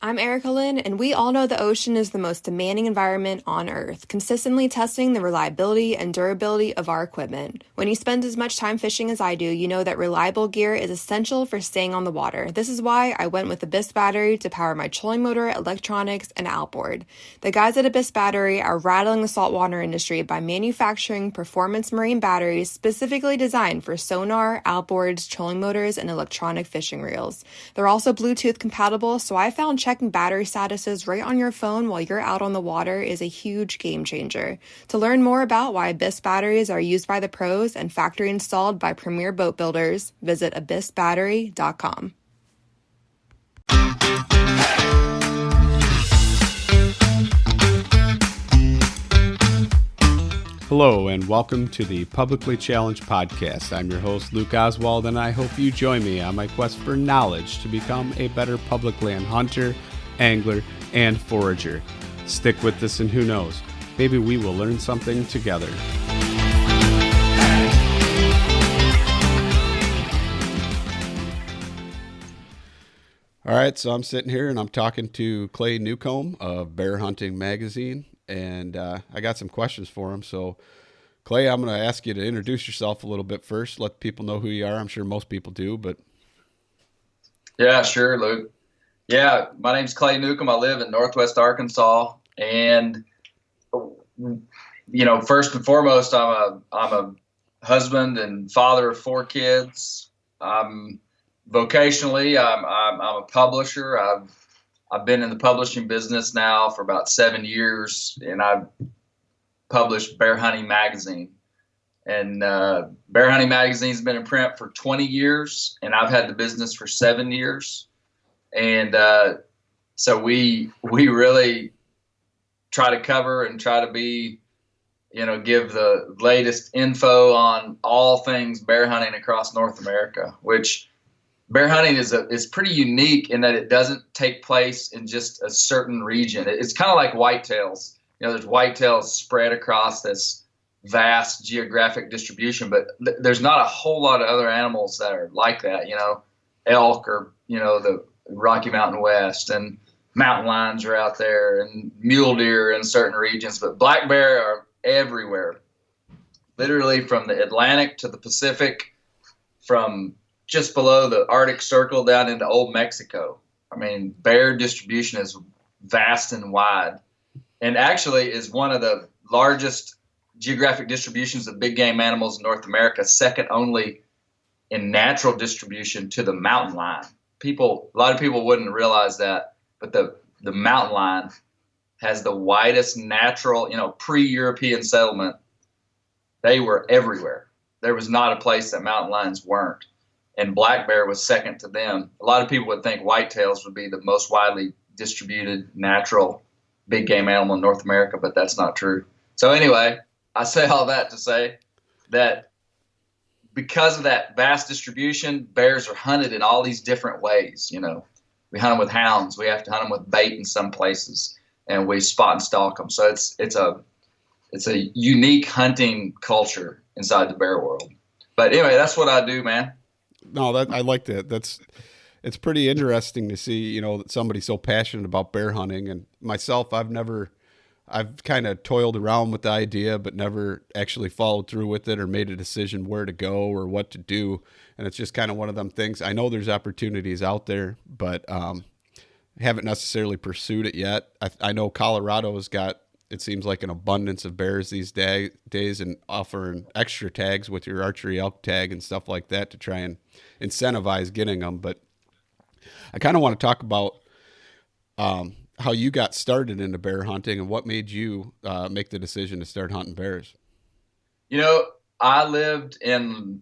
I'm Erica Lynn, and we all know the ocean is the most demanding environment on Earth, consistently testing the reliability and durability of our equipment. When you spend as much time fishing as I do, you know that reliable gear is essential for staying on the water. This is why I went with the Abyss battery to power my trolling motor, electronics, and outboard. The guys at Abyss Battery are rattling the saltwater industry by manufacturing performance marine batteries specifically designed for sonar, outboards, trolling motors, and electronic fishing reels. They're also Bluetooth compatible, so I found checking battery statuses right on your phone while you're out on the water is a huge game changer. To learn more about why Abyss batteries are used by the pros and factory installed by premier boat builders, visit abyssbattery.com. Hello and welcome to the Publicly Challenged Podcast. I'm your host, Luke Oswald, and I hope you join me on my quest for knowledge to become a better public land hunter, angler, and forager. Stick with this and who knows, maybe we will learn something together. All right, so I'm sitting here and I'm talking to Clay Newcomb of Bear Hunting Magazine. And I got some questions for him. So, Clay, I'm going to ask you to introduce yourself a little bit first. Let people know who you are. I'm sure most people do, but. Yeah, sure, Luke. Yeah, my name's Clay Newcomb. I live in Northwest Arkansas. And, first and foremost, I'm a husband and father of 4 kids. Vocationally, I'm a publisher. I've been in the publishing business now for about 7 years, and I've published Bear Hunting Magazine. And Bear Hunting Magazine's been in print for 20 years, and I've had the business for 7 years. And so we really try to cover and try to be, give the latest info on all things bear hunting across North America, which bear hunting is pretty unique in that it doesn't take place in just a certain region. It's kind of like whitetails. There's whitetails spread across this vast geographic distribution, but there's not a whole lot of other animals that are like that. Elk or, the Rocky Mountain West, and mountain lions are out there, and mule deer in certain regions, but black bear are everywhere, literally from the Atlantic to the Pacific, from just below the Arctic Circle down into Old Mexico. I mean, bear distribution is vast and wide, and actually is one of the largest geographic distributions of big game animals in North America, second only in natural distribution to the mountain lion. A lot of people wouldn't realize that, but the mountain lion has the widest natural, pre-European settlement. They were everywhere. There was not a place that mountain lions weren't. And black bear was second to them. A lot of people would think whitetails would be the most widely distributed natural big game animal in North America, but that's not true. So anyway, I say all that to say that because of that vast distribution, bears are hunted in all these different ways. We hunt them with hounds. We have to hunt them with bait in some places, and we spot and stalk them. So it's a unique hunting culture inside the bear world. But anyway, that's what I do, man. No, I like that. It's pretty interesting to see, that somebody's so passionate about bear hunting. And myself, I've kind of toiled around with the idea, but never actually followed through with it or made a decision where to go or what to do. And it's just kind of one of them things. I know there's opportunities out there, but haven't necessarily pursued it yet. I know Colorado's got, it seems like, an abundance of bears these days, and offering extra tags with your archery elk tag and stuff like that to try and incentivize getting them. But I kind of want to talk about how you got started into bear hunting and what made you make the decision to start hunting bears. I lived in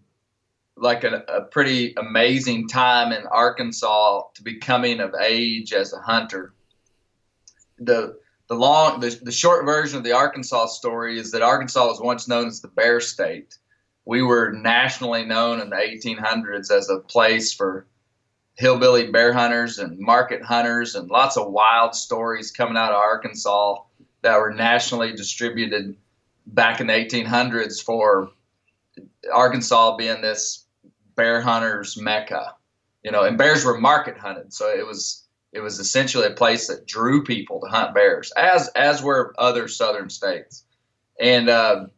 like a pretty amazing time in Arkansas to be coming of age as a hunter. The short version of the Arkansas story is that Arkansas was once known as the Bear State. We were nationally known in the 1800s as a place for hillbilly bear hunters and market hunters, and lots of wild stories coming out of Arkansas that were nationally distributed back in the 1800s for Arkansas being this bear hunters mecca. And bears were market hunted. So it was It was essentially a place that drew people to hunt bears, as were other southern states. And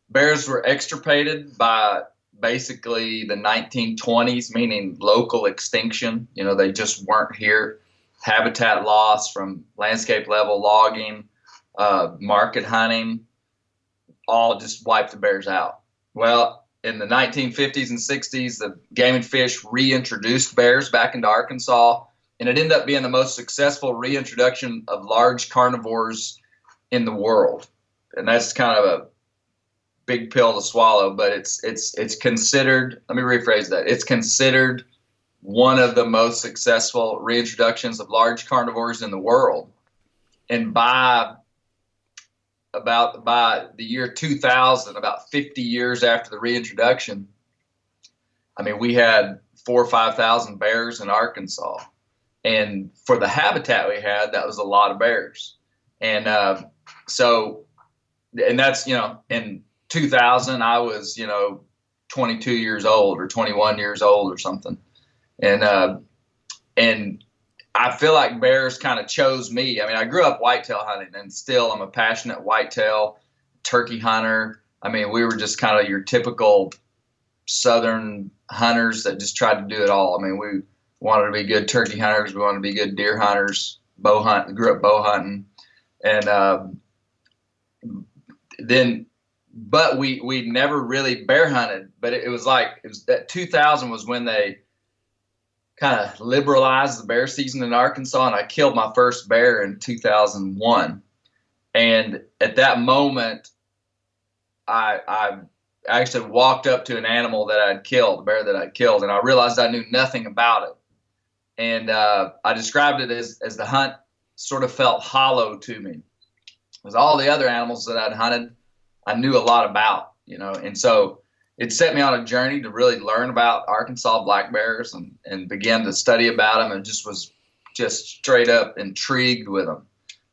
bears were extirpated by basically the 1920s, meaning local extinction. You know, they just weren't here. Habitat loss from landscape level logging, market hunting, all just wiped the bears out. Well, in the 1950s and 60s, the Game and Fish reintroduced bears back into Arkansas, and it ended up being the most successful reintroduction of large carnivores in the world. And that's kind of a big pill to swallow, but it's considered, let me rephrase that, it's considered one of the most successful reintroductions of large carnivores in the world. And by the year 2000, about 50 years after the reintroduction, I mean, we had 4,000 or 5,000 bears in Arkansas. And for the habitat we had, that was a lot of bears. And and that's, you know, in 2000, I was, you know, 22 years old or 21 years old or something. And I feel like bears kind of chose me. I mean, I grew up whitetail hunting, and still I'm a passionate whitetail turkey hunter. I mean, we were just kind of your typical southern hunters that just tried to do it all. I mean, we wanted to be good turkey hunters. We wanted to be good deer hunters, grew up bow hunting. And but we never really bear hunted. But it was that 2000 was when they kind of liberalized the bear season in Arkansas, and I killed my first bear in 2001. And at that moment, I actually walked up to an animal that I'd killed, a bear that I'd killed, and I realized I knew nothing about it. And I described it as the hunt sort of felt hollow to me, because all the other animals that I'd hunted, I knew a lot about, you know. And so it set me on a journey to really learn about Arkansas black bears and began to study about them, and was straight up intrigued with them.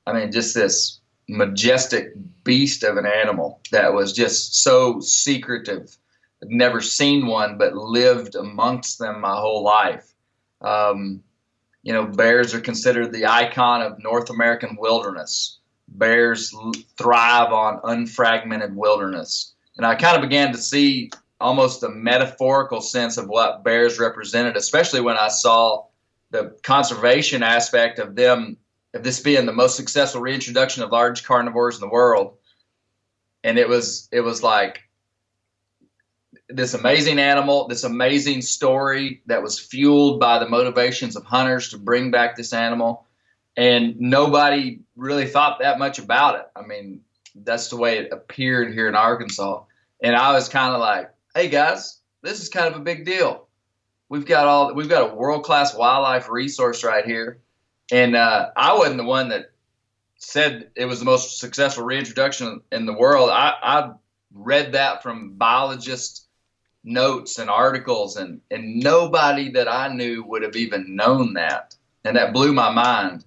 I mean, just this majestic beast of an animal that was just so secretive. I'd never seen one, but lived amongst them my whole life. You know, bears are considered the icon of North American wilderness. Bears thrive on unfragmented wilderness. And I kind of began to see almost a metaphorical sense of what bears represented, especially when I saw the conservation aspect of this being the most successful reintroduction of large carnivores in the world. And it was like this amazing animal, this amazing story that was fueled by the motivations of hunters to bring back this animal. And nobody really thought that much about it. I mean, that's the way it appeared here in Arkansas. And I was kind of like, hey guys, this is kind of a big deal. We've got a world-class wildlife resource right here. And I wasn't the one that said it was the most successful reintroduction in the world. I read that from biologist notes and articles, and nobody that I knew would have even known that. And that blew my mind,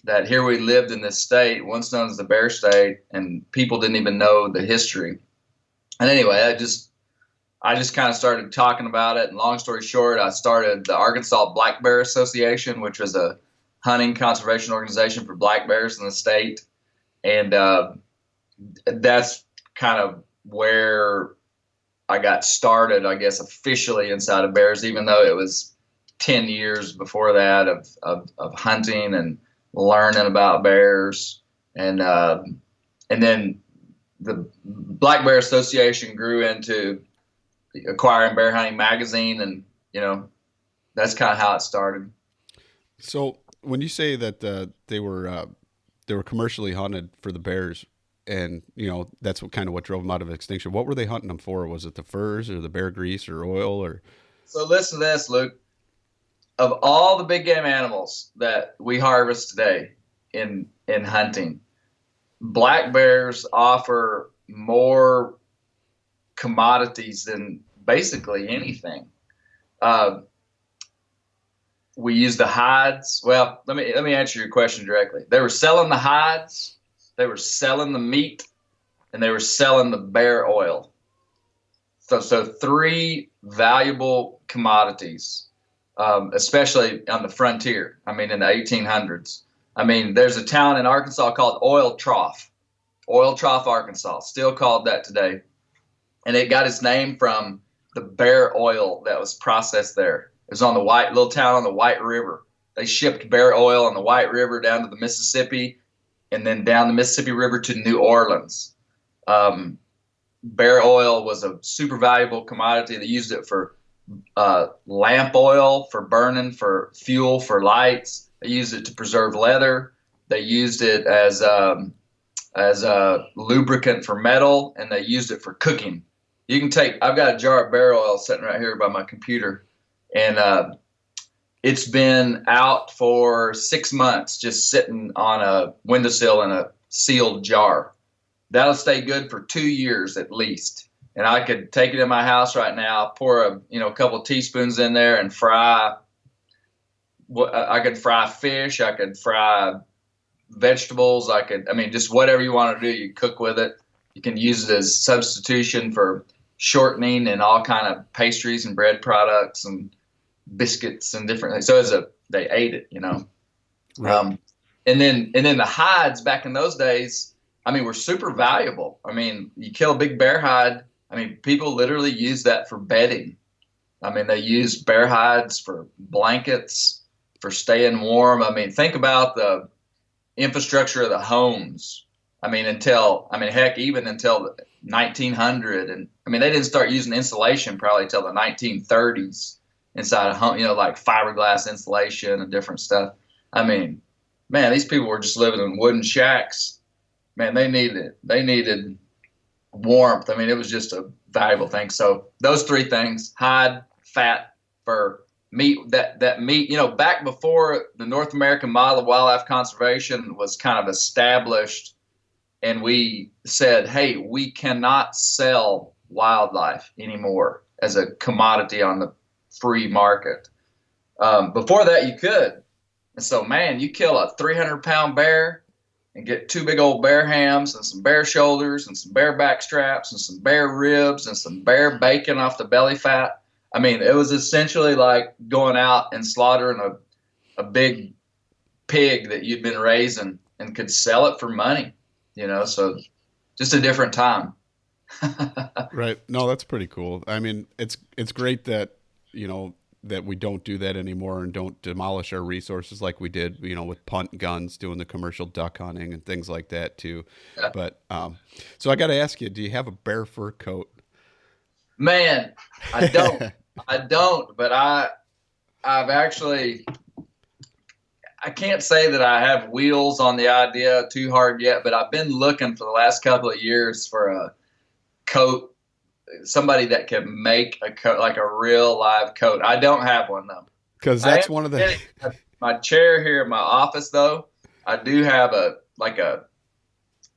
that here we lived in this state, once known as the Bear State, and people didn't even know the history. And anyway, I just kind of started talking about it. And long story short, I started the Arkansas Black Bear Association, which was a hunting conservation organization for black bears in the state. And that's kind of where I got started, I guess, officially inside of bears, even though it was 10 years before that of hunting and learning about bears. And then the Black Bear Association grew into acquiring Bear Hunting Magazine, and, you know, that's kind of how it started. So when you say that they were commercially hunted for the bears, and, you know, that's what drove them out of extinction, what were they hunting them for? Was it the furs or the bear grease or oil? Or so listen to this, Luke. Of all the big game animals that we harvest today in hunting, black bears offer more commodities than basically anything. We use the hides. Well, let me answer your question directly. They were selling the hides, they were selling the meat, and they were selling the bear oil. So three valuable commodities. especially on the frontier. I mean, in the 1800s. I mean, there's a town in Arkansas called Oil Trough, Arkansas, still called that today. And it got its name from the bear oil that was processed there. It was on the little town on the White River. They shipped bear oil on the White River down to the Mississippi, and then down the Mississippi River to New Orleans. Bear oil was a super valuable commodity. They used it for lamp oil, for burning, for fuel, for lights. They used it to preserve leather. They used it as a lubricant for metal, and they used it for cooking. I've got a jar of bear oil sitting right here by my computer, and it's been out for 6 months, just sitting on a windowsill in a sealed jar. That'll stay good for 2 years at least. And I could take it in my house right now, pour a couple of teaspoons in there, and fry. I could fry fish. I could fry vegetables. Just whatever you want to do, you cook with it. You can use it as substitution for shortening and all kind of pastries and bread products and biscuits and different things. So they ate it, Right. And then the hides back in those days, were super valuable. You kill a big bear hide. People literally use that for bedding. They use bear hides for blankets, for staying warm. Think about the infrastructure of the homes. Even until 1900. And they didn't start using insulation probably until the 1930s inside a home, like fiberglass insulation and different stuff. Man, these people were just living in wooden shacks. Man, they needed warmth. It was just a valuable thing. So those three things: hide, fat, fur, meat. That meat, back before the North American model of wildlife conservation was kind of established, and we said, hey, we cannot sell wildlife anymore as a commodity on the free market. Before that, you could. And so, man, you kill a 300-pound bear and get 2 big old bear hams and some bear shoulders and some bear back straps and some bear ribs and some bear bacon off the belly fat. It was essentially like going out and slaughtering a big pig that you'd been raising and could sell it for money, so just a different time. Right. No, that's pretty cool. It's great that, that we don't do that anymore and don't demolish our resources like we did, with punt guns, doing the commercial duck hunting and things like that too. Yeah. But, so I got to ask you, do you have a bear fur coat? Man, I don't. But I've actually, I can't say that I have wheels on the idea too hard yet, but I've been looking for the last couple of years for a coat, somebody that can make a coat, like a real live coat. I don't have one though. Because that's one of the my chair here in my office though. I do have a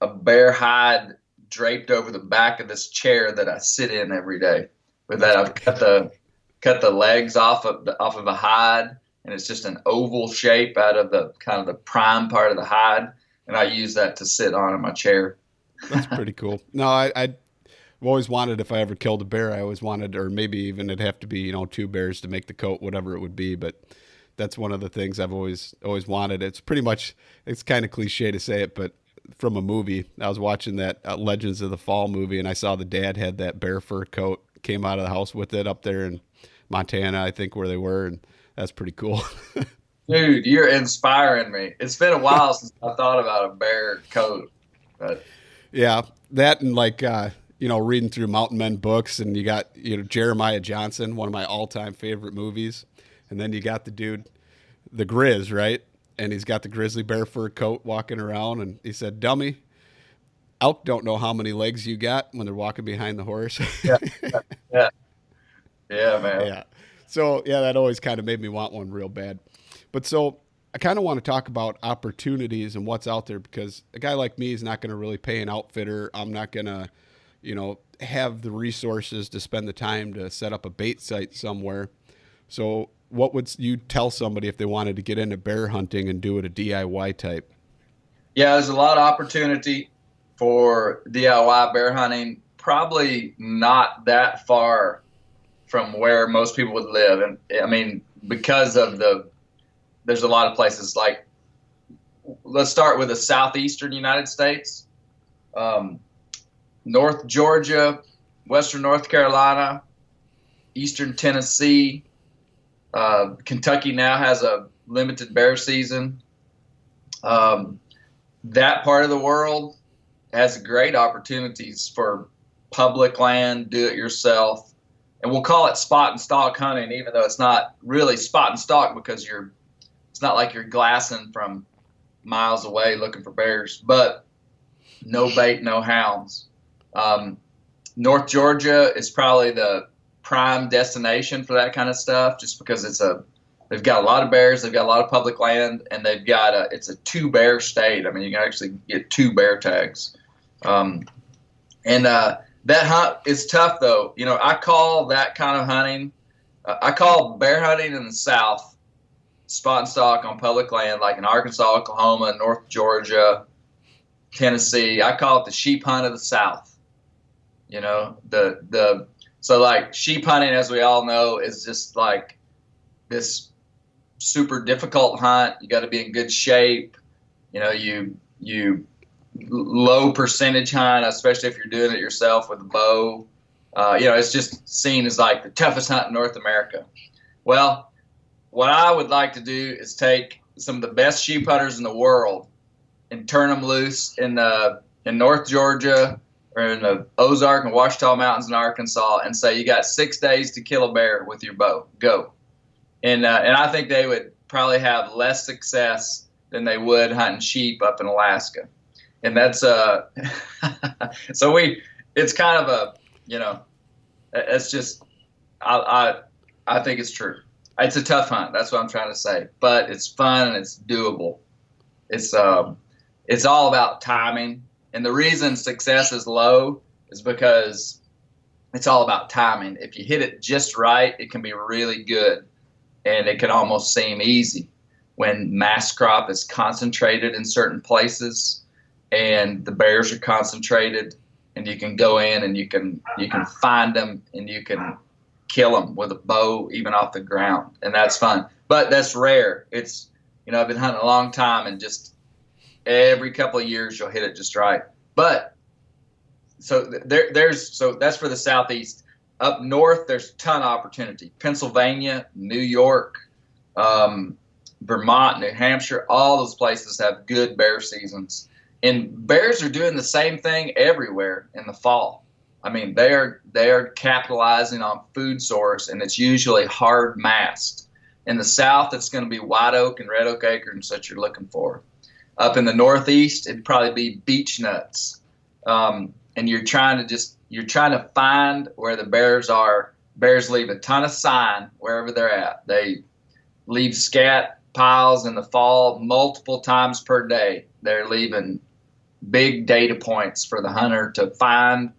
bear hide draped over the back of this chair that I sit in every day. With that, I've cut the legs off of a hide, and it's just an oval shape out of the kind of the prime part of the hide, and I use that to sit on in my chair. That's pretty cool. No, I've always wanted, if I ever killed a bear, I always wanted, or maybe even it'd have to be, 2 bears to make the coat, whatever it would be. But that's one of the things I've always wanted. It's pretty much, it's kind of cliche to say it, but from a movie, I was watching that Legends of the Fall movie, and I saw the dad had that bear fur coat, came out of the house with it up there in Montana, I think, where they were, and that's pretty cool. Dude, you're inspiring me. It's been a while since I thought about a bear coat. But yeah, that and like reading through Mountain Men books, and you got Jeremiah Johnson, one of my all-time favorite movies, and then you got the dude, the Grizz, right? And he's got the grizzly bear fur coat walking around, and he said, "Dummy, elk don't know how many legs you got when they're walking behind the horse." Yeah, man. Yeah. So, yeah, that always kind of made me want one real bad. But so I kind of want to talk about opportunities and what's out there, because a guy like me is not going to really pay an outfitter. I'm not going to, have the resources to spend the time to set up a bait site somewhere. So what would you tell somebody if they wanted to get into bear hunting and do it a DIY type? Yeah, there's a lot of opportunity for DIY bear hunting, probably not that far from where most people would live. And because of there's a lot of places like, let's start with the southeastern United States, North Georgia, Western North Carolina, Eastern Tennessee. Kentucky now has a limited bear season. That part of the world has great opportunities for public land, do it yourself. And we'll call it spot and stalk hunting, even though it's not really spot and stalk, because it's not like you're glassing from miles away looking for bears, but no bait, no hounds. North Georgia is probably the prime destination for that kind of stuff, just because they've got a lot of bears, they've got a lot of public land, and it's a 2-bear state. I mean, you can actually get 2 bear tags. That hunt is tough, though. I call that kind of hunting, I call bear hunting in the South spot and stalk on public land, like in Arkansas, Oklahoma, North Georgia, Tennessee. I call it the sheep hunt of the South. So like sheep hunting, as we all know, is just like this super difficult hunt. You got to be in good shape. You low percentage hunt, especially if you're doing it yourself with a bow. It's just seen as like the toughest hunt in North America. Well, what I would like to do is take some of the best sheep hunters in the world and turn them loose in North Georgia or in the Ozark and Ouachita Mountains in Arkansas, and say, you got 6 days to kill a bear with your bow. Go. And I think they would probably have less success than they would hunting sheep up in Alaska. And that's it's kind of it's just, I think it's true. It's a tough hunt. That's what I'm trying to say, but it's fun and it's doable. It's all about timing. And the reason success is low is because it's all about timing. If you hit it just right, it can be really good, and it can almost seem easy when mass crop is concentrated in certain places and the bears are concentrated, and you can go in and you can find them and you can kill them with a bow, even off the ground, and that's fun. But that's rare. It's I've been hunting a long time, and just every couple of years you'll hit it just right. But so that's for the Southeast. Up north, there's a ton of opportunity. Pennsylvania, New York, Vermont, New Hampshire, all those places have good bear seasons. And bears are doing the same thing everywhere in the fall. I mean, they are capitalizing on food source, and it's usually hard massed. In the South, it's going to be white oak and red oak acorns that you're looking for. Up in the Northeast, it'd probably be beech nuts. And you're trying to find where the bears are. Bears leave a ton of sign wherever they're at. They leave scat piles in the fall multiple times per day. They're leaving big data points for the hunter to find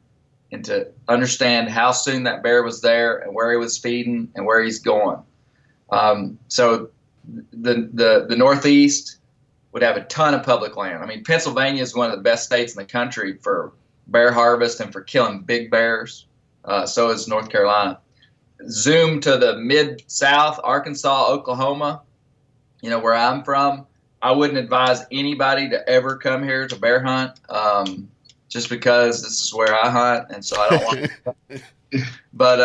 and to understand how soon that bear was there and where he was feeding and where he's going. So the Northeast would have a ton of public land. I mean, Pennsylvania is one of the best states in the country for bear harvest and for killing big bears. So is North Carolina. Zoom to the mid-South, Arkansas, Oklahoma, where I'm from. I wouldn't advise anybody to ever come here to bear hunt, just because this is where I hunt, and so I don't want to. But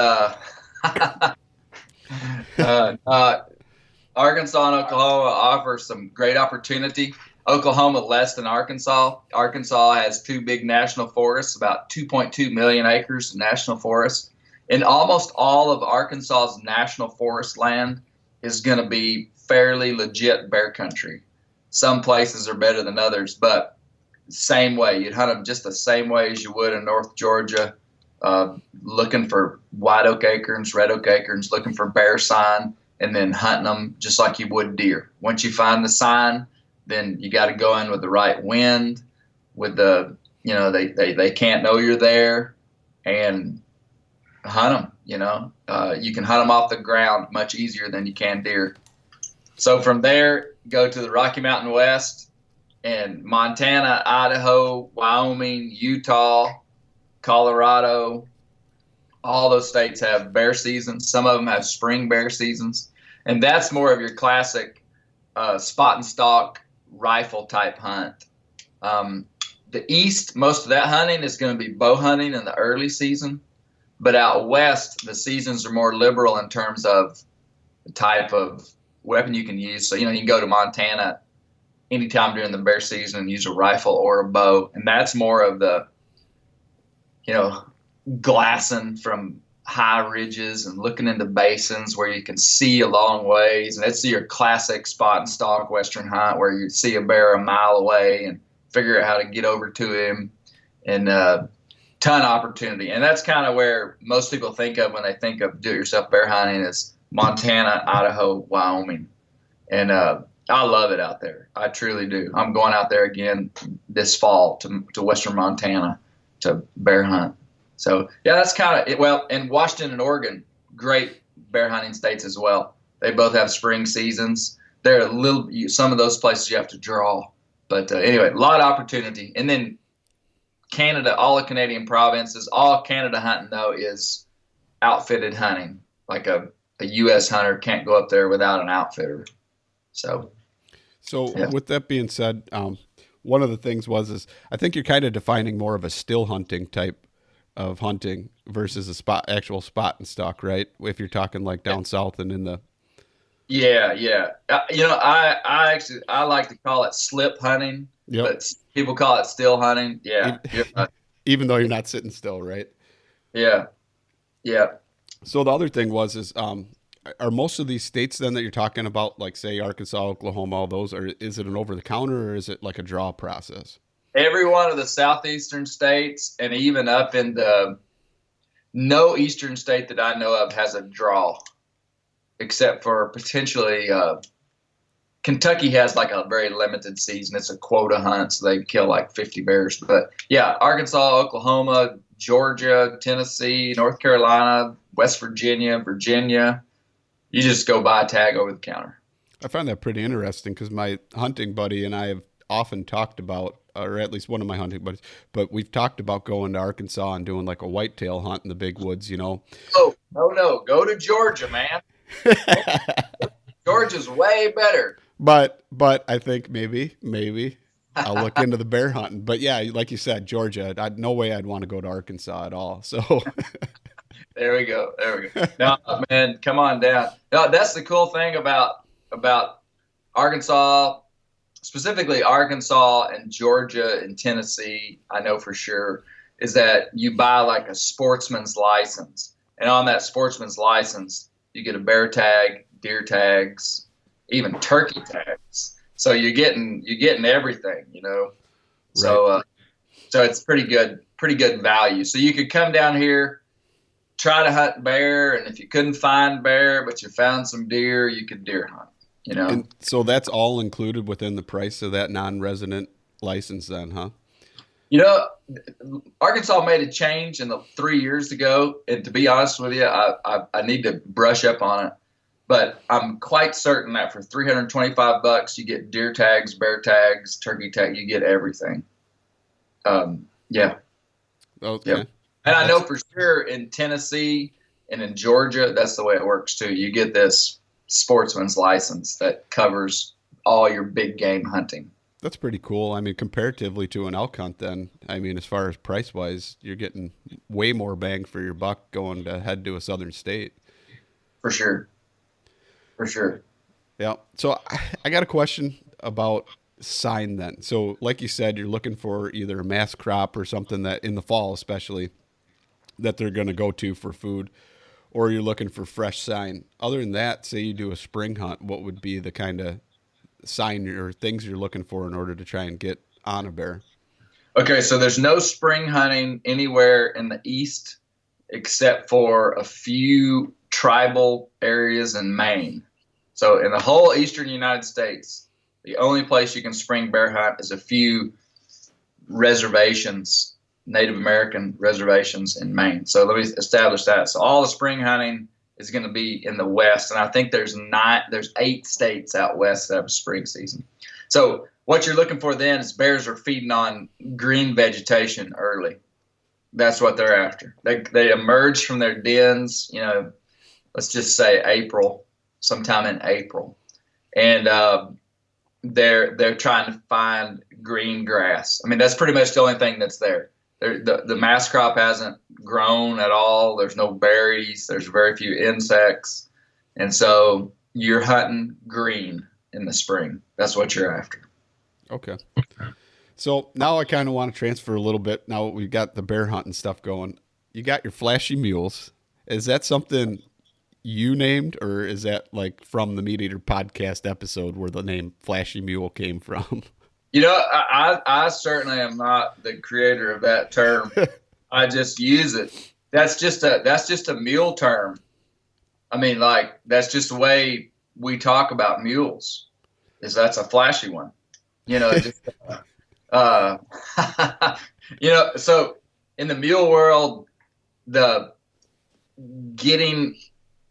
Arkansas and Oklahoma offer some great opportunity. Oklahoma less than Arkansas. Arkansas has 2 big national forests, about 2.2 million acres of national forest. And almost all of Arkansas's national forest land is going to be fairly legit bear country. Some places are better than others, but same way. You'd hunt them just the same way as you would in North Georgia, looking for white oak acorns, red oak acorns, looking for bear sign, and then hunting them just like you would deer. Once you find the sign, then you got to go in with the right wind, with the, they can't know you're there, and hunt them. You can hunt them off the ground much easier than you can deer. So from there, go to the Rocky Mountain West, and Montana, Idaho, Wyoming, Utah, Colorado, all those states have bear seasons. Some of them have spring bear seasons. And that's more of your classic spot and stalk rifle type hunt. The east, most of that hunting is going to be bow hunting in the early season. But out west, the seasons are more liberal in terms of the type of weapon you can use. So, you can go to Montana anytime during the bear season and use a rifle or a bow. And that's more of the, glassing from high ridges and looking into basins where you can see a long ways. And it's your classic spot and stalk Western hunt where you see a bear a mile away and figure out how to get over to him, and ton of opportunity. And that's kind of where most people think of when they think of do-it-yourself bear hunting is Montana, Idaho, Wyoming. And I love it out there. I truly do. I'm going out there again this fall to Western Montana to bear hunt. So, yeah, that's kind of it. Well, and Washington and Oregon, great bear hunting states as well. They both have spring seasons. They're some of those places you have to draw. But anyway, a lot of opportunity. And then Canada, all the Canadian provinces, all Canada hunting, though, is outfitted hunting. Like a U.S. hunter can't go up there without an outfitter. So yeah. With that being said, one of the things is I think you're kind of defining more of a still hunting type of hunting versus actual spot and stalk, right? If you're talking like down south and in the. Yeah. I like to call it slip hunting, but people call it still hunting. Yeah. Even though you're not sitting still, right? Yeah. So the other thing is are most of these states then that you're talking about, like say Arkansas, Oklahoma, all those, or is it an over the counter or is it like a draw process? Every one of the southeastern states, and even up in no eastern state that I know of has a draw, except for potentially Kentucky has like a very limited season. It's a quota hunt, so they kill like 50 bears. But yeah, Arkansas, Oklahoma, Georgia, Tennessee, North Carolina, West Virginia, you just go buy a tag over the counter. I find that pretty interesting because my hunting buddy and I have often talked about, or at least one of my hunting buddies, but we've talked about going to Arkansas and doing like a whitetail hunt in the big woods, Oh, no. Go to Georgia, man. Georgia's way better. But I think maybe I'll look into the bear hunting. But yeah, like you said, Georgia, no way I'd want to go to Arkansas at all. So There we go. No, man, come on down. No, that's the cool thing about Arkansas, specifically Arkansas and Georgia and Tennessee, I know for sure, is that you buy like a sportsman's license. And on that sportsman's license, you get a bear tag, deer tags, even turkey tags. So you're getting everything, Right. So it's pretty good value. So you could come down here, try to hunt bear, and if you couldn't find bear, but you found some deer, you could deer hunt, And so that's all included within the price of that non-resident license then, huh? Arkansas made a change 3 years ago, and to be honest with you, I need to brush up on it. But I'm quite certain that for $325, you get deer tags, bear tags, turkey tag, you get everything. Yeah. Okay. Yep. And I know for sure in Tennessee and in Georgia, that's the way it works too. You get this sportsman's license that covers all your big game hunting. That's pretty cool. I mean, comparatively to an elk hunt then, I mean, as far as price-wise, you're getting way more bang for your buck going to head to a southern state. For sure. Yeah. So I got a question about sign then. So like you said, you're looking for either a mass crop or something that in the fall especially that they're going to go to for food, or you're looking for fresh sign. Other than that, say you do a spring hunt, what would be the kind of sign or things you're looking for in order to try and get on a bear? Okay, so there's no spring hunting anywhere in the east except for a few tribal areas in Maine. So in the whole eastern United States, the only place you can spring bear hunt is a few reservations, Native American reservations in Maine. So let me establish that. So all the spring hunting is going to be in the west, and I think there's 8 states out west that have a spring season. So what you're looking for then is bears are feeding on green vegetation early. That's what they're after. They emerge from their dens, let's just say April. sometime in April, and they're trying to find green grass. I mean, that's pretty much the only thing that's there. The mass crop hasn't grown at all. There's no berries. There's very few insects, and so you're hunting green in the spring. That's what you're after. Okay. So now I kind of want to transfer a little bit. Now we've got the bear hunting stuff going. You got your flashy mules. Is that something you named, or is that like from the Meat Eater podcast episode where the name Flashy Mule came from? You know, I certainly am not the creator of that term. I just use it. That's just a mule term. I mean, like, that's just the way we talk about mules. That's a flashy one. You know, just, you know, so in the mule world,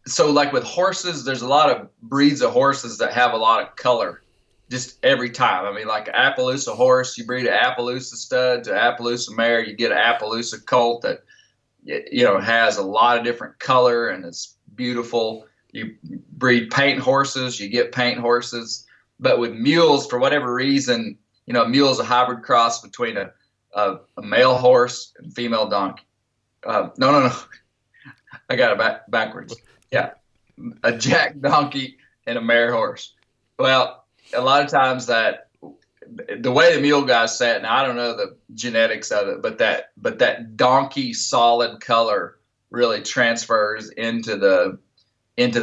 so like with horses, there's a lot of breeds of horses that have a lot of color just every time. I mean, like an Appaloosa horse, you breed an Appaloosa stud to Appaloosa mare, you get an Appaloosa colt that, you know, has a lot of different color and it's beautiful. You breed paint horses, you get paint horses. But with mules, for whatever reason, you know, a mule is a hybrid cross between a male horse and female donkey. No. I got it backwards. Yeah. A jack donkey and a mare horse. Well, a lot of times that the way the mule guys say it, now I don't know the genetics of it, but that donkey solid color really transfers into the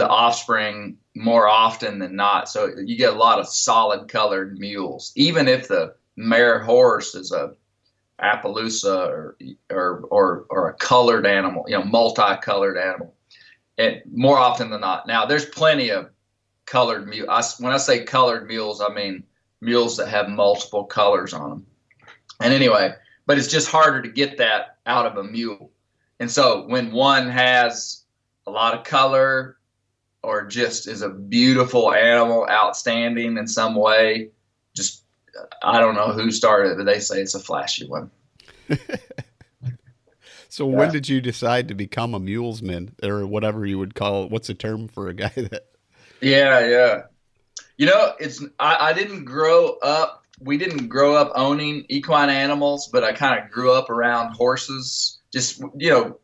offspring more often than not. So you get a lot of solid colored mules, even if the mare horse is a Appaloosa or a colored animal, you know, multicolored animal, and more often than not. Now there's plenty of colored mules. When I say colored mules, I mean mules that have multiple colors on them. And anyway, but it's just harder to get that out of a mule. And so when one has a lot of color or just is a beautiful animal, outstanding in some way, just, I don't know who started it, but they say it's a flashy one. So when did you decide to become a mulesman, or whatever you would call it? What's the term for a guy that? Yeah. You know, I didn't grow up. We didn't grow up owning equine animals, but I kind of grew up around horses. Just, you know,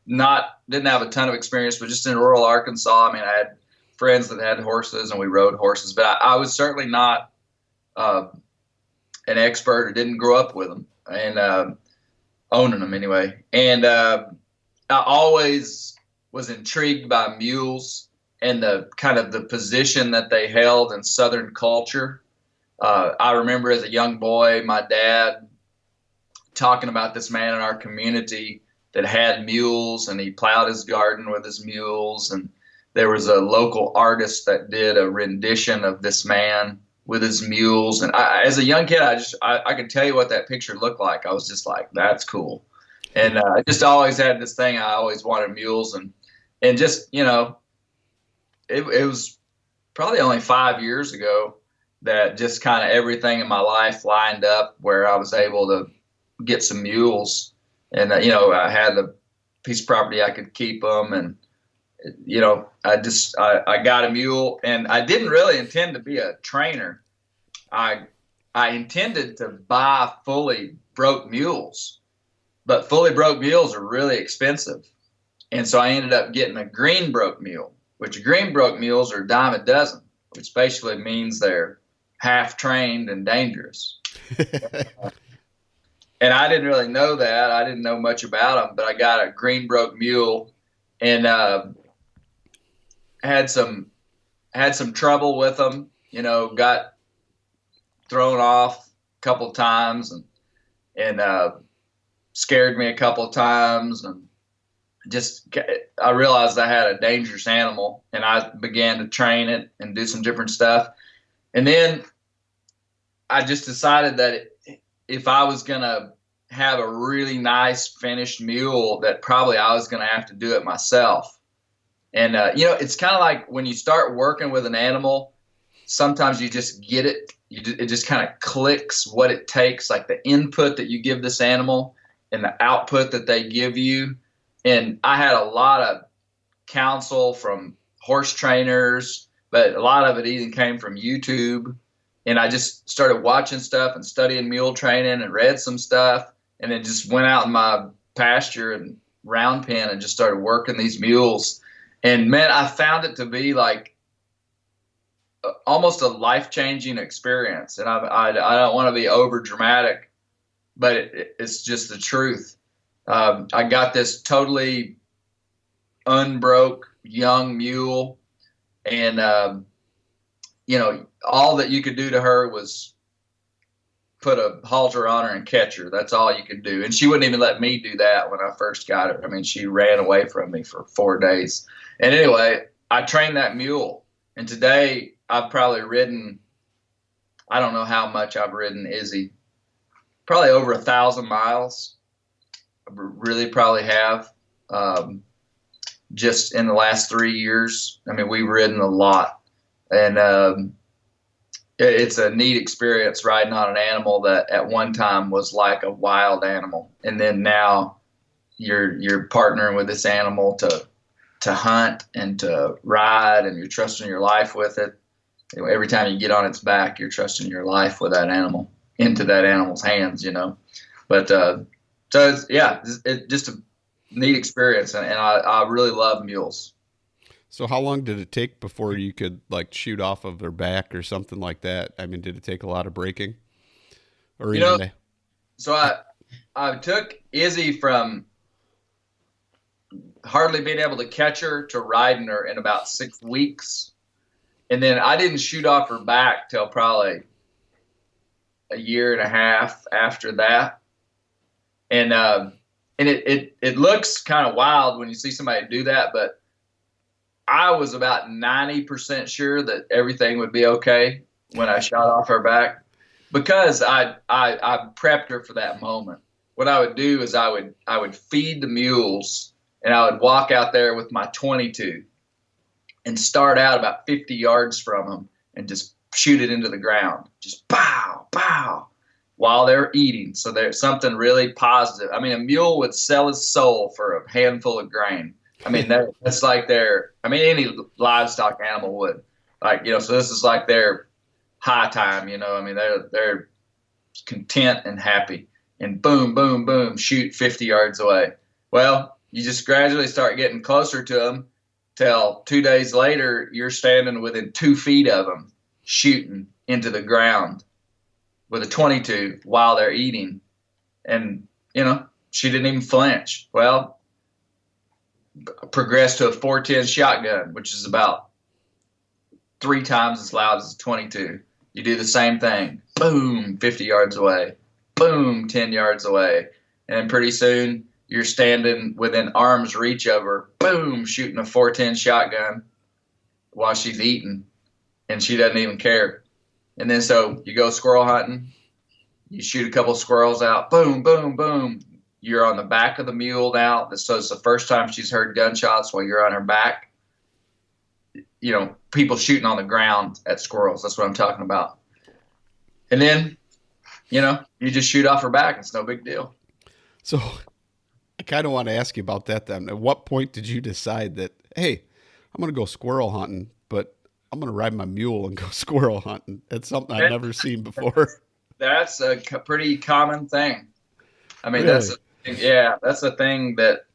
didn't have a ton of experience, but just in rural Arkansas. I mean, I had friends that had horses and we rode horses, but I was certainly not an expert or didn't grow up with them and owning them anyway. And I always was intrigued by mules and the kind of the position that they held in Southern culture. I remember as a young boy, my dad talking about this man in our community that had mules, and he plowed his garden with his mules. And there was a local artist that did a rendition of this man with his mules. And as a young kid, I could tell you what that picture looked like. I was just like, that's cool. And I just always had this thing. I always wanted mules, and just, you know, it was probably only 5 years ago that just kind of everything in my life lined up where I was able to get some mules. And, you know, I had a piece of property I could keep them. And, you know, I got a mule, and I didn't really intend to be a trainer. I intended to buy fully broke mules, but fully broke mules are really expensive. And so I ended up getting a green broke mule, which green broke mules are a dime a dozen, which basically means they're half trained and dangerous. And I didn't really know that. I didn't know much about them, but I got a green broke mule and had some trouble with them. You know, got thrown off a couple of times and scared me a couple of times, and I realized I had a dangerous animal, and I began to train it and do some different stuff. And then I just decided that if I was going to have a really nice finished mule, that probably I was going to have to do it myself. And, you know, it's kind of like when you start working with an animal, sometimes you just get it. It just kind of clicks what it takes, like the input that you give this animal and the output that they give you. And I had a lot of counsel from horse trainers but a lot of it even came from YouTube. And I just started watching stuff and studying mule training and read some stuff, and then just went out in my pasture and round pen and just started working these mules. And man, I found it to be like almost a life-changing experience. And I don't want to be over dramatic, but it's just the truth. I got this totally unbroke young mule, and all that you could do to her was put a halter on her and catch her. That's all you could do. And she wouldn't even let me do that when I first got her. I mean, she ran away from me for 4 days. And anyway, I trained that mule. And today I've probably ridden, I don't know how much I've ridden Izzy, probably over 1,000 miles. I really probably have. Just in the last 3 years. I mean, we've ridden a lot. And it's a neat experience riding on an animal that at one time was like a wild animal, and then now you're partnering with this animal to hunt and to ride, and you're trusting your life with it. Every time you get on its back, you're trusting your life with that animal into that animal's hands, But so it's just a neat experience, and I really love mules. So how long did it take before you could like shoot off of their back or something like that? I mean, did it take a lot of breaking? Or So I took Izzy from hardly being able to catch her to riding her in about 6 weeks. And then I didn't shoot off her back till probably a year and a half after that. And it looks kind of wild when you see somebody do that, but I was about 90% sure that everything would be okay when I shot off her back, because I prepped her for that moment. What I would do is I would feed the mules, and I would walk out there with my 22 and start out about 50 yards from them and just shoot it into the ground. Just pow, pow, while they're eating. So there's something really positive. I mean, a mule would sell his soul for a handful of grain. I mean, that's like any livestock animal would. So this is like their high time, I mean, they're content and happy. And boom, boom, boom, shoot 50 yards away. Well, you just gradually start getting closer to them till 2 days later, you're standing within 2 feet of them, shooting into the ground with a 22 while they're eating. And, she didn't even flinch. Well, progressed to a 410 shotgun, which is about 3 times as loud as a 22. You do the same thing. Boom, 50 yards away. Boom, 10 yards away. And then pretty soon you're standing within arm's reach of her. Boom, shooting a 410 shotgun while she's eating, and she doesn't even care. And then so you go squirrel hunting. You shoot a couple squirrels out. Boom, boom, boom. You're on the back of the mule now. So it's the first time she's heard gunshots while you're on her back. People shooting on the ground at squirrels. That's what I'm talking about. And then, you just shoot off her back. It's no big deal. So I kind of want to ask you about that then. At what point did you decide that, hey, I'm going to go squirrel hunting, but I'm going to ride my mule and go squirrel hunting? It's something I've never seen before. That's a pretty common thing. I mean, Really? that's a thing that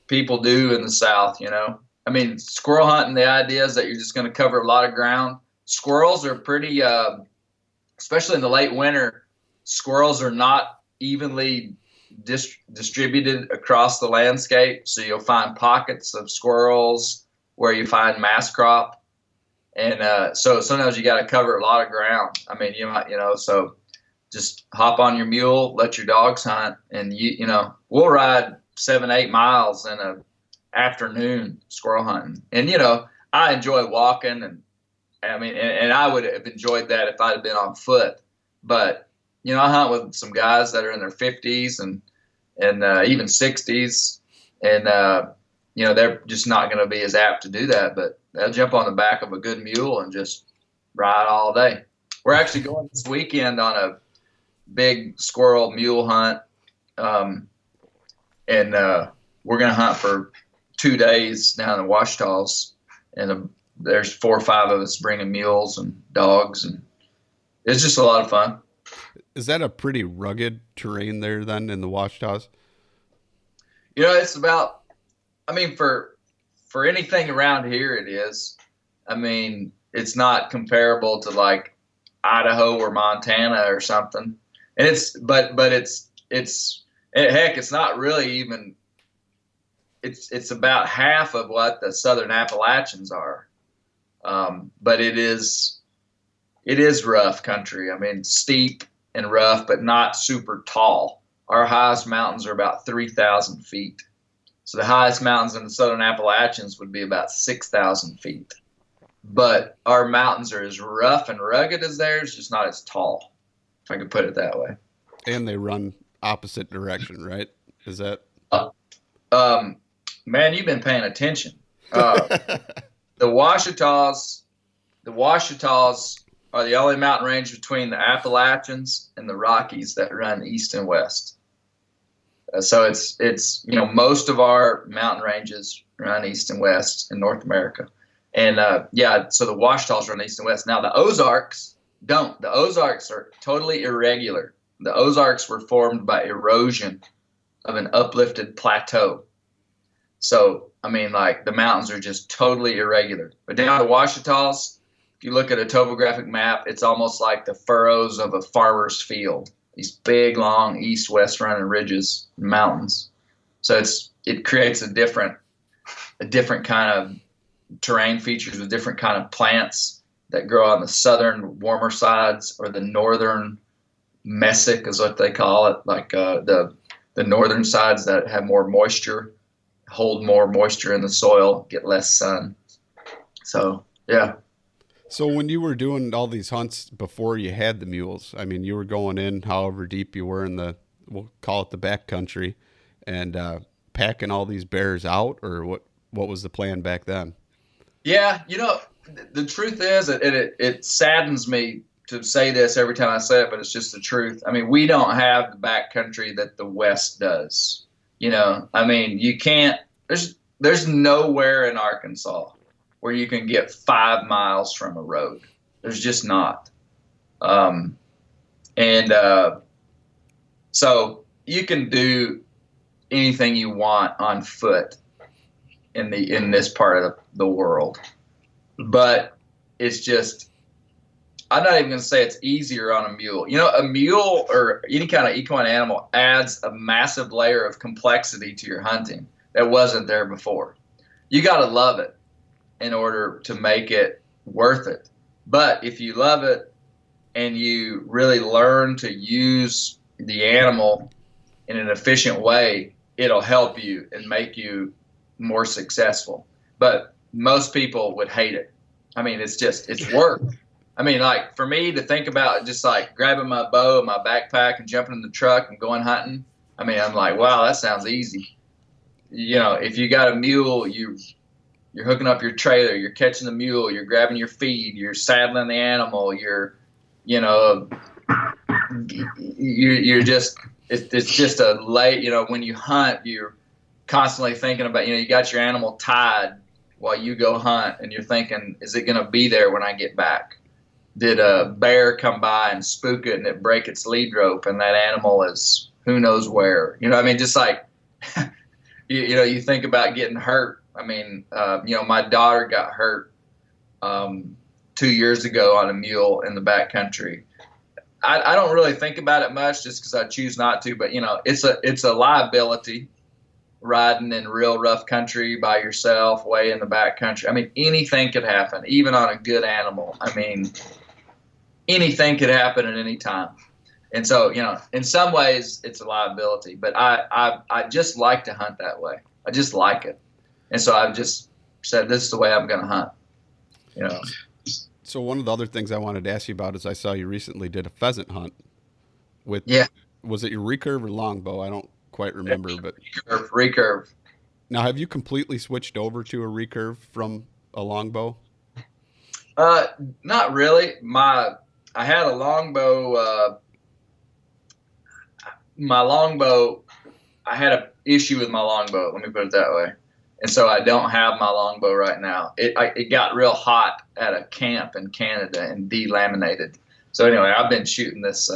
people do in the South, I mean, squirrel hunting, the idea is that you're just going to cover a lot of ground. Squirrels are pretty, especially in the late winter, squirrels are not evenly distributed across the landscape. So you'll find pockets of squirrels where you find mass crop. And so sometimes you got to cover a lot of ground. I mean, so just hop on your mule, let your dogs hunt, and we'll ride 7-8 miles in a afternoon squirrel hunting. And I enjoy walking, and I mean, and I would have enjoyed that if I'd have been on foot. But I hunt with some guys that are in their 50s and even 60s, and they're just not going to be as apt to do that. But they'll jump on the back of a good mule and just ride all day. We're actually going this weekend on a big squirrel mule hunt, and we're going to hunt for 2 days down in Washita's in a there's 4 or 5 of us bringing mules and dogs, and it's just a lot of fun. Is that a pretty rugged terrain there then in the Ouachitas? It's about, I mean, for anything around here, it is. I mean, it's not comparable to like Idaho or Montana or something. And heck, it's not really even, it's about half of what the Southern Appalachians are. But it is rough country. I mean, steep and rough, but not super tall. Our highest mountains are about 3,000 feet. So the highest mountains in the Southern Appalachians would be about 6,000 feet. But our mountains are as rough and rugged as theirs, just not as tall, if I could put it that way. And they run opposite direction, right? Is that? Man, you've been paying attention. The Ouachitas are the only mountain range between the Appalachians and the Rockies that run east and west. So it's most of our mountain ranges run east and west in North America. And so the Ouachitas run east and west. Now the Ozarks don't. The Ozarks are totally irregular. The Ozarks were formed by erosion of an uplifted plateau. So, I mean, like the mountains are just totally irregular. But down the Ouachitas, if you look at a topographic map, it's almost like the furrows of a farmer's field. These big, long, east-west running ridges, mountains. So it creates a different kind of terrain features with different kind of plants that grow on the southern, warmer sides, or the northern mesic is what they call it, like the northern sides that have more moisture, hold more moisture in the soil, get less sun. So, yeah. So when you were doing all these hunts before you had the mules, I mean, you were going in however deep you were in we'll call it the back country, and packing all these bears out, or what was the plan back then? Yeah, the truth is, it saddens me to say this every time I say it, but it's just the truth. I mean, we don't have the back country that the West does. I mean, you can't, there's nowhere in Arkansas where you can get 5 miles from a road. There's just not. So you can do anything you want on foot in this part of the world, but it's just, I'm not even going to say it's easier on a mule. A mule or any kind of equine animal adds a massive layer of complexity to your hunting that wasn't there before. You got to love it in order to make it worth it. But if you love it and you really learn to use the animal in an efficient way, it'll help you and make you more successful. But most people would hate it. I mean, it's work. I mean, like for me to think about just like grabbing my bow and my backpack and jumping in the truck and going hunting. I mean, I'm like, wow, that sounds easy. If you got a mule, you're hooking up your trailer, you're catching the mule, you're grabbing your feed, you're saddling the animal, you're just, it's just a late, when you hunt, you're constantly thinking about, you got your animal tied while you go hunt and you're thinking, is it going to be there when I get back? Did a bear come by and spook it and it break its lead rope and that animal is who knows where? I mean, just like, you think about getting hurt. I mean, my daughter got hurt 2 years ago on a mule in the backcountry. I don't really think about it much just because I choose not to, but it's a liability riding in real rough country by yourself, way in the backcountry. I mean, anything could happen, even on a good animal. I mean, anything could happen at any time. And so, in some ways it's a liability, but I just like to hunt that way. I just like it. And so I've just said, this is the way I'm going to hunt, So one of the other things I wanted to ask you about is I saw you recently did a pheasant hunt with, was it your recurve or longbow? I don't quite remember, but recurve. Now, have you completely switched over to a recurve from a longbow? Not really. I had a longbow, I had an issue with my longbow. Let me put it that way. And so I don't have my longbow right now. It got real hot at a camp in Canada and delaminated. So anyway, I've been shooting this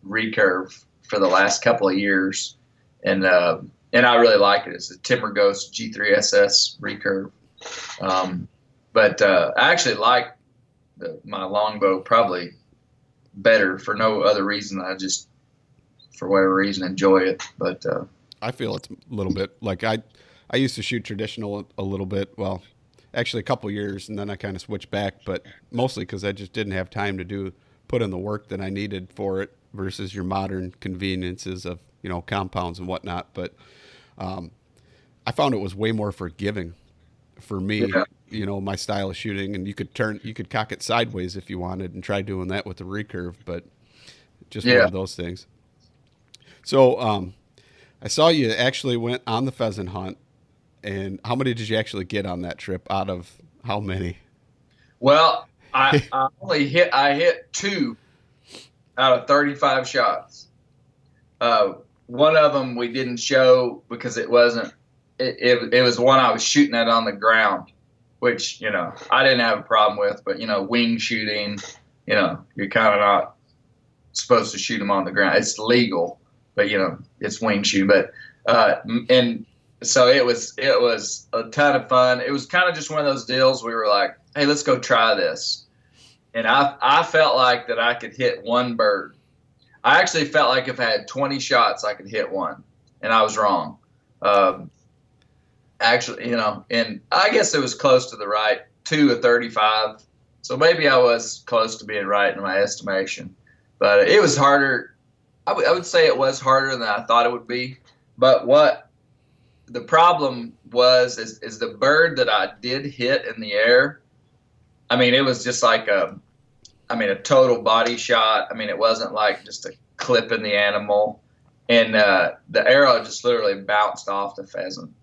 recurve for the last couple of years, and I really like it. It's a Timber Ghost G3SS recurve. But I actually like my longbow probably better for no other reason. I just, for whatever reason, enjoy it. But I feel it's a little bit like I used to shoot traditional a little bit. Well, actually a couple years, and then I kind of switched back, but mostly because I just didn't have time to put in the work that I needed for it versus your modern conveniences of, you know, compounds and whatnot. But I found it was way more forgiving for me, yeah, you know, my style of shooting, and you could cock it sideways if you wanted and try doing that with the recurve, but just one yeah. of those things. So I saw you actually went on the pheasant hunt, and how many did you actually get on that trip out of how many? Well, I hit 2 out of 35 shots. One of them we didn't show because it wasn't. It was one I was shooting at on the ground, which, you know, I didn't have a problem with. But, you know, wing shooting, you know, you're kind of not supposed to shoot them on the ground. It's legal, but, you know, it's wing shooting. But and so it was a ton of fun. It was kind of just one of those deals. We were like, hey, let's go try this. And I felt like that I could hit one bird. I actually felt like if I had 20 shots, I could hit one, and I was wrong. Actually, you know, and I guess it was close to the right, 2 of 35. So maybe I was close to being right in my estimation. But it was harder. I would say it was harder than I thought it would be. But what the problem was is the bird that I did hit in the air. I mean, it was just like a total body shot. I mean, it wasn't like just a clip in the animal. And the arrow just literally bounced off the pheasant.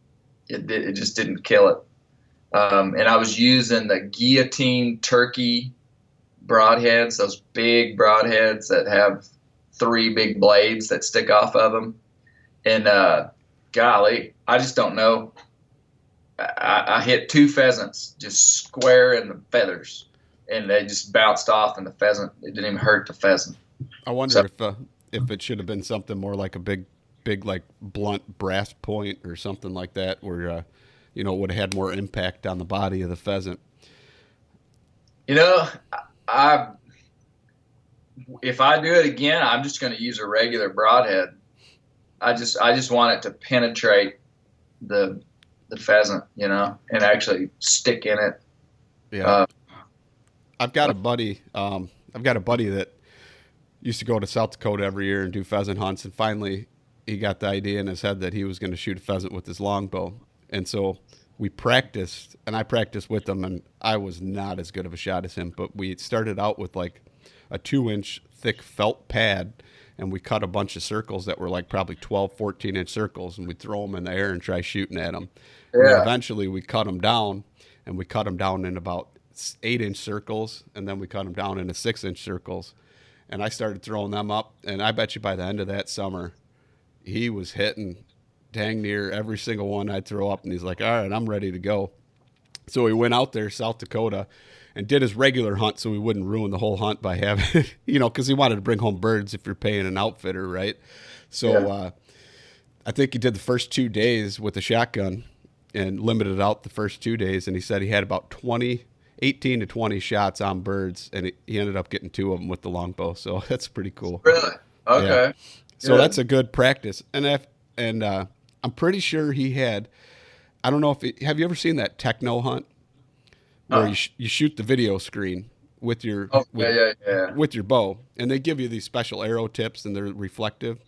It just didn't kill it. And I was using the guillotine turkey broadheads, those big broadheads that have 3 big blades that stick off of them. And golly, I just don't know. I hit 2 pheasants just square in the feathers, and they just bounced off, and the pheasant, it didn't even hurt the pheasant. I wonder if it should have been something more like a big like blunt brass point or something like that, where you know, it would have had more impact on the body of the pheasant. You know, if I do it again, I'm just going to use a regular broadhead. I just want it to penetrate the pheasant, you know, and actually stick in it. Yeah. I've got a buddy that used to go to South Dakota every year and do pheasant hunts, and finally he got the idea in his head that he was going to shoot a pheasant with his longbow. And so we practiced, and I practiced with him, and I was not as good of a shot as him, but we started out with like a 2-inch thick felt pad, and we cut a bunch of circles that were like probably 12, 14-inch circles, and we'd throw them in the air and try shooting at them. Yeah. And then eventually we cut them down, and we cut them down in about 8-inch circles, and then we cut them down into 6-inch circles. And I started throwing them up, and I bet you by the end of that summer, he was hitting dang near every single one I'd throw up, and he's like, all right, I'm ready to go. So he went out there, South Dakota, and did his regular hunt so he wouldn't ruin the whole hunt by having, you know, because he wanted to bring home birds if you're paying an outfitter, right? So Yeah. I think he did the first 2 days with a shotgun and limited out the first 2 days, and he said he had about 18 to 20 shots on birds, and he ended up getting 2 of them with the longbow. So that's pretty cool. Really? Okay. Yeah. So Good. that's a good practice. And I'm pretty sure he had, I don't know if have you ever seen that techno hunt where you shoot the video screen with your with your bow, and they give you these special arrow tips, and they're reflective.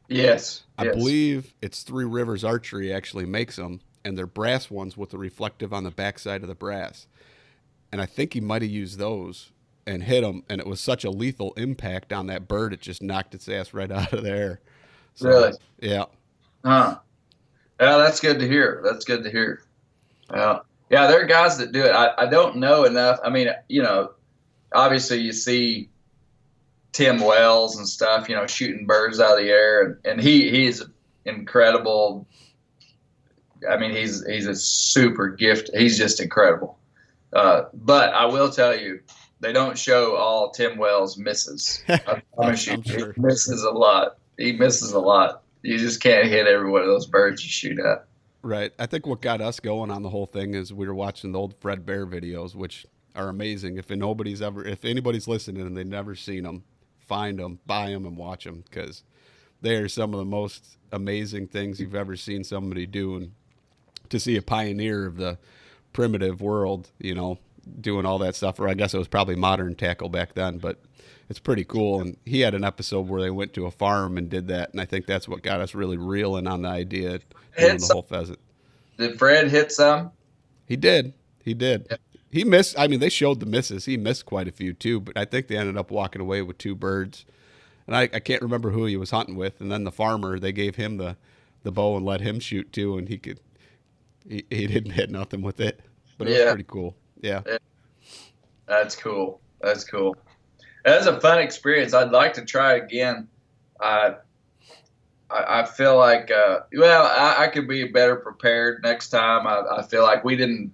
Yes. I believe it's 3 Rivers Archery actually makes them, and they're brass ones with the reflective on the backside of the brass. And I think he might have used those and hit them, and it was such a lethal impact on that bird, it just knocked its ass right out of the air. So, Really? Yeah. Huh. Yeah, that's good to hear. That's good to hear. Yeah, there are guys that do it. I don't know enough. I mean, you know, obviously you see Tim Wells and stuff, you know, shooting birds out of the air, and he's incredible I mean, he's a super gift. He's just incredible. But I will tell you, they don't show all Tim Wells misses. I promise you, I'm sure. he misses a lot. He misses a lot. You just can't hit every one of those birds you shoot at. Right. I think what got us going on the whole thing is we were watching the old Fred Bear videos, which are amazing. If anybody's listening and they've never seen them, find them, buy them, and watch them, because they are some of the most amazing things you've ever seen somebody do. And to see a pioneer of the primitive world, doing all that stuff, or I guess it was probably modern tackle back then, but it's pretty cool. And he had an episode where they went to a farm and did that, and I think that's what got us really reeling on the idea of doing the whole pheasant. Did Fred hit some? He did. Yeah. He missed. I mean, they showed the misses. He missed quite a few too, but I think they ended up walking away with 2 birds. And I can't remember who he was hunting with. And then the farmer, they gave him the bow and let him shoot too, and he didn't hit nothing with it. But it was pretty cool. Yeah. That's cool. That's cool. That was a fun experience. I'd like to try we I feel like, I could be better prepared next time. I feel like we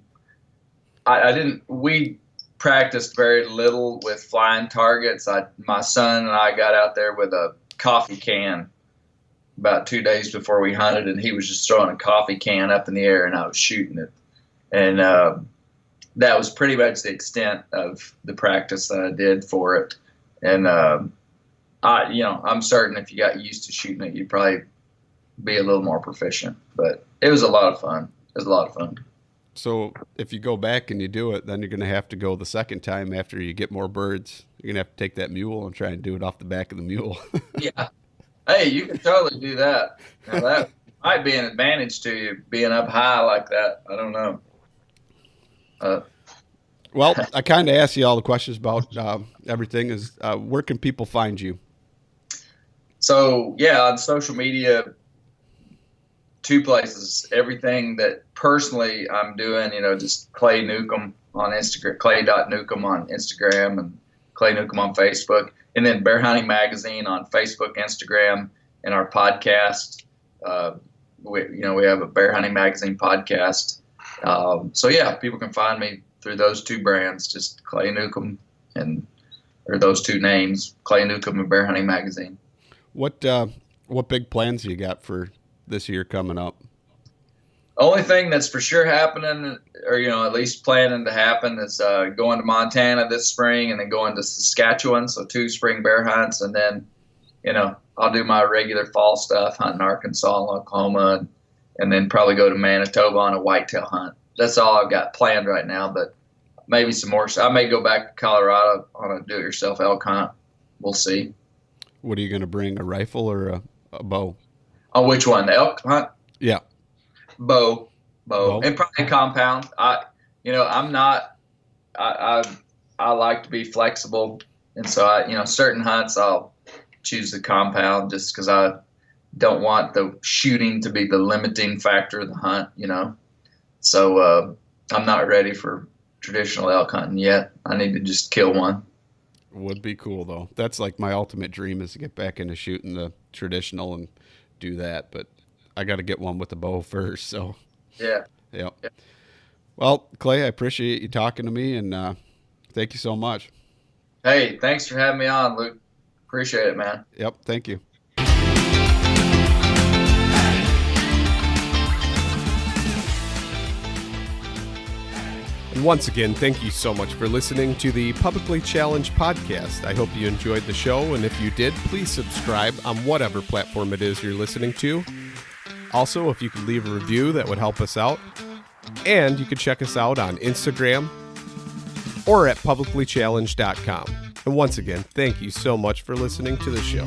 practiced very little with flying targets. My son and I got out there with a coffee can about 2 days before we hunted, and he was just throwing a coffee can up in the air, and I was shooting it. And that was pretty much the extent of the practice that I did for it. And I'm certain if you got used to shooting it, you'd probably be a little more proficient. But it was a lot of fun. It was a lot of fun. So if you go back and you do it, then you're going to have to go the second time after you get more birds. You're going to have to take that mule and try and do it off the back of the mule. Yeah. Hey, you can totally do that. Now, that might be an advantage to you, being up high like that. I don't know. Well, I kind of asked you all the questions about everything. Where can people find you? So, on social media, 2 places. Everything that personally I'm doing, just Clay Newcomb on Instagram, clay.newcomb on Instagram, and Clay Newcomb on Facebook. And then Bear Hunting Magazine on Facebook, Instagram, and our podcast. We have a Bear Hunting Magazine podcast. People can find me through those 2 brands, just Clay Newcomb or those 2 names, Clay Newcomb and Bear Hunting Magazine. What big plans you got for this year coming up? Only thing that's for sure happening, or at least planning to happen, is going to Montana this spring, and then going to Saskatchewan. So 2 spring bear hunts, and then I'll do my regular fall stuff, hunting Arkansas and Oklahoma, and then probably go to Manitoba on a whitetail hunt. That's all I've got planned right now, but maybe some more. I may go back to Colorado on a do-it-yourself elk hunt. We'll see. What are you going to bring, a rifle or a bow? On which one, the elk hunt? Yeah. Bow, and probably compound. I like to be flexible, and so certain hunts I'll choose the compound just because I don't want the shooting to be the limiting factor of the hunt. So I'm not ready for traditional elk hunting yet. I need to just kill one. Would be cool though. That's like my ultimate dream, is to get back into shooting the traditional and do that, but I got to get one with the bow first. So yeah. Well, Clay, I appreciate you talking to me, and thank you so much. Hey, thanks for having me on, Luke. Appreciate it, man. Yep. Thank you. And once again, thank you so much for listening to the Publicly Challenged podcast. I hope you enjoyed the show, and if you did, please subscribe on whatever platform it is you're listening to. Also, if you could leave a review, that would help us out. And you can check us out on Instagram or at publiclychallenged.com. And once again, thank you so much for listening to the show.